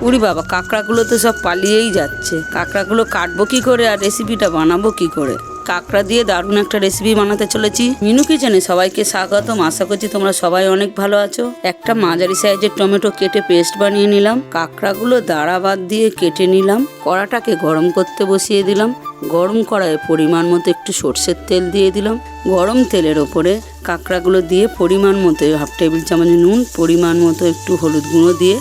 উরি বাবা, কাঁকড়াগুলো তো সব পালিয়েই যাচ্ছে। কাঁকড়াগুলো কাটবো কি করে আর রেসিপিটা বানাবো কি করে? কাঁকড়া দিয়ে দারুণ একটা রেসিপি বানাতে চলেছি। মিনু কিচেনে সবাইকে স্বাগতম। আশা করছি তোমরা সবাই অনেক ভালো আছো। একটা মাঝারি সাইজের টমেটো কেটে পেস্ট বানিয়ে নিলাম। কাঁকড়াগুলো দাঁড়া বাদ দিয়ে কেটে নিলাম। কড়াটাকে গরম করতে বসিয়ে দিলাম। গরম কড়াইয়ে পরিমাণ মতো একটু সর্ষের তেল দিয়ে দিলাম। গরম তেলের ওপরে কাঁকড়াগুলো দিয়ে পরিমাণ মতো 1/2 টেবিল চামচ নুন, পরিমাণ মতো একটু হলুদ গুঁড়ো দিয়ে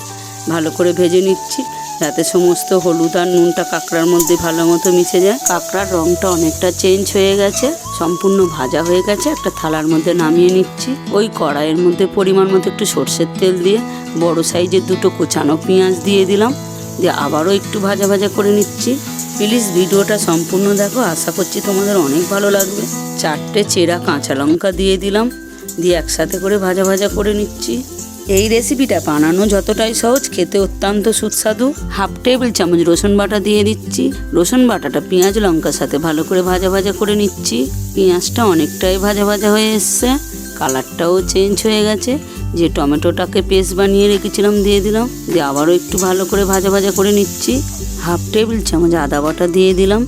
ভালো করে ভেজে নিচ্ছি, যাতে সমস্ত হলুদ আর নুনটা কাঁকড়ার মধ্যে ভালো মতো মিশে যায়। কাঁকড়ার রঙটা অনেকটা চেঞ্জ হয়ে গেছে, সম্পূর্ণ ভাজা হয়ে গেছে। একটা থালার মধ্যে নামিয়ে নিচ্ছি। ওই কড়াইয়ের মধ্যে পরিমাণ মতো একটু সর্ষের তেল দিয়ে বড় সাইজের 2 কোচানো পেঁয়াজ দিয়ে দিলাম। দিয়ে আবারও একটু ভাজা ভাজা করে নিচ্ছি। প্লিজ ভিডিওটা সম্পূর্ণ দেখো, আশা করছি তোমাদের অনেক ভালো লাগবে। 4টে চেরা কাঁচা লঙ্কা দিয়ে দিলাম, দিয়ে একসাথে করে ভাজা ভাজা করে নিচ্ছি। এই রেসিপিটা বানানো যতটাই সহজ, খেতে অত্যন্ত সুস্বাদু। 1/2 টেবিল চামচ রসুন বাটা দিয়ে দিচ্ছি। রসুন বাটাটা পেঁয়াজ লঙ্কার সাথে ভালো করে ভাজা ভাজা করে নিচ্ছি। পেঁয়াজটা অনেকটাই ভাজা ভাজা হয়ে এসছে, কালারটাও চেঞ্জ হয়ে গেছে। যে টমেটোটাকে পেস্ট বানিয়ে রেখেছিলাম দিয়ে দিলাম, দিয়ে আবারও একটু ভালো করে ভাজা ভাজা করে নিচ্ছি। 1/2 টেবিল চামচ আদা বাটা দিয়ে দিলাম,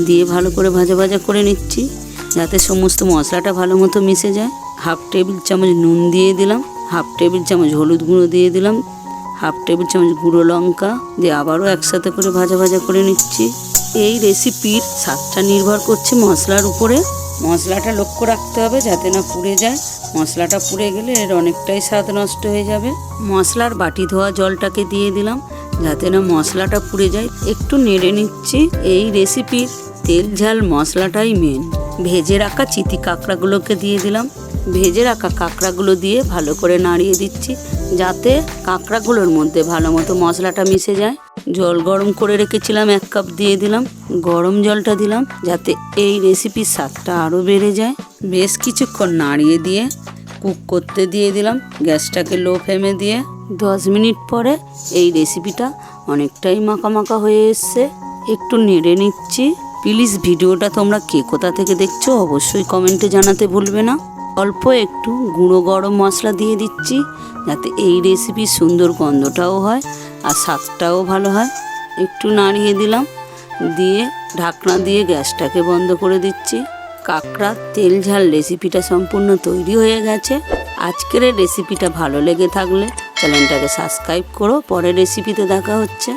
দিয়ে ভালো করে ভাজা ভাজা করে নিচ্ছি, যাতে সমস্ত মশলাটা ভালো মতো মিশে যায়। 1/2 টেবিল চামচ নুন দিয়ে দিলাম। 1/2 টেবিল চামচ হলুদ গুঁড়ো দিয়ে দিলাম। 1/2 টেবিল চামচ গুঁড়ো লঙ্কা দিয়ে আবারও একসাথে করে ভাজা ভাজা করে নিচ্ছি। এই রেসিপির স্বাদটা নির্ভর করছে মশলার উপরে। মশলাটা লক্ষ্য রাখতে হবে যাতে না পুড়ে যায়। মশলাটা পুড়ে গেলে এর অনেকটাই স্বাদ নষ্ট হয়ে যাবে। মশলার বাটি ধোয়া জলটাকে দিয়ে দিলাম, যাতে না মশলাটা পুড়ে যায়। একটু নেড়ে নিচ্ছি। এই রেসিপির তেল ঝাল মশলাটাই মেন। ভেজে রাখা চিতি কাঁকড়াগুলোকে দিয়ে দিলাম। ভেজে রাখা কাঁকড়াগুলো দিয়ে ভালো করে নাড়িয়ে দিচ্ছি, যাতে কাঁকড়াগুলোর মধ্যে ভালো মতো মশলাটা মিশে যায়। জল গরম করে রেখেছিলাম 1 কাপ দিয়ে দিলাম। গরম জলটা দিলাম যাতে এই রেসিপির স্বাদটা আরও বেড়ে যায়। বেশ কিছুক্ষণ নাড়িয়ে দিয়ে কুক করতে দিয়ে দিলাম, গ্যাসটাকে লো ফ্লেমে দিয়ে। 10 মিনিট পরে এই রেসিপিটা অনেকটাই মাখা মাখা হয়ে এসছে। একটু নেড়ে নিচ্ছি। প্লিজ ভিডিওটা তোমরা কে কোথা থেকে দেখছো অবশ্যই কমেন্টে জানাতে ভুলবে না। অল্প একটু গুঁড়ো গরম মশলা দিয়ে দিচ্ছি, যাতে এই রেসিপির সুন্দর গন্ধটাও হয় আর স্বাদটাও ভালো হয়। একটু নাড়িয়ে দিলাম, দিয়ে ঢাকনা দিয়ে গ্যাসটাকে বন্ধ করে দিচ্ছি। কাঁকড়ার তেল ঝাল রেসিপিটা সম্পূর্ণ তৈরি হয়ে গেছে। আজকের এই রেসিপিটা ভালো লেগে থাকলে চ্যানেলটাকে সাবস্ক্রাইব করো। পরের রেসিপিতে দেখা হচ্ছে।